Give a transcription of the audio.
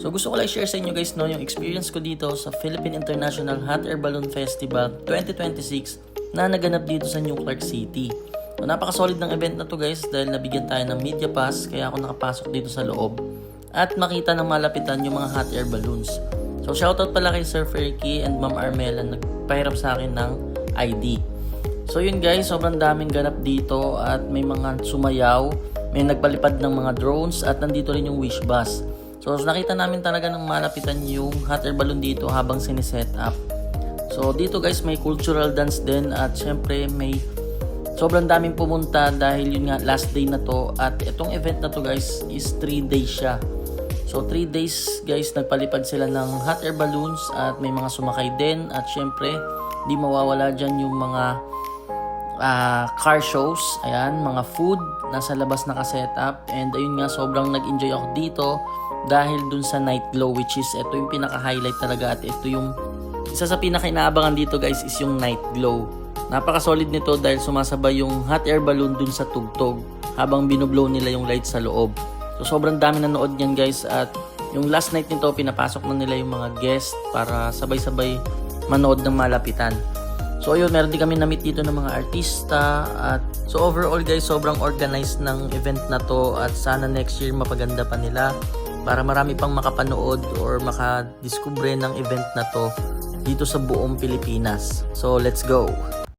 So gusto ko lang share sa inyo guys no, yung experience ko dito sa Philippine International Hot Air Balloon Festival 2026 na naganap dito sa New Clark City. So napaka-solid ng event na to guys dahil nabigyan tayo ng media pass kaya ako nakapasok dito sa loob at makita ng malapitan yung mga hot air balloons. So shoutout pala kay Sir Ferky and Ma'am Armela na nagpahirap sa akin ng ID. So yun guys, sobrang daming ganap dito at may mga sumayaw, may nagpalipad ng mga drones at nandito rin yung wish bus. So nakita namin talaga ng malapitan yung hot air balloon dito habang siniset up. So dito guys may cultural dance din at syempre may sobrang daming pumunta dahil yun nga last day na to at itong event na to guys is 3 days siya. So 3 days guys nagpalipad sila ng hot air balloons at may mga sumakay din at syempre di mawawala dyan yung mga car shows, ayan, mga food nasa labas naka-setup and ayun nga sobrang nag-enjoy ako dito dahil dun sa night glow which is ito yung pinaka-highlight talaga at ito yung isa sa pinaka-inaabangan dito guys is yung night glow. Napaka-solid nito dahil sumasabay yung hot air balloon dun sa tugtog habang binublow nila yung light sa loob. So sobrang dami nanood niyan guys at yung last night nito pinapasok na nila yung mga guest para sabay-sabay manood ng malapitan. So yun, meron din kami na-meet dito ng mga artista at so overall guys, sobrang organized ng event na to at sana next year mapaganda pa nila para marami pang makapanood or makadiskubre ng event na to dito sa buong Pilipinas. So let's go!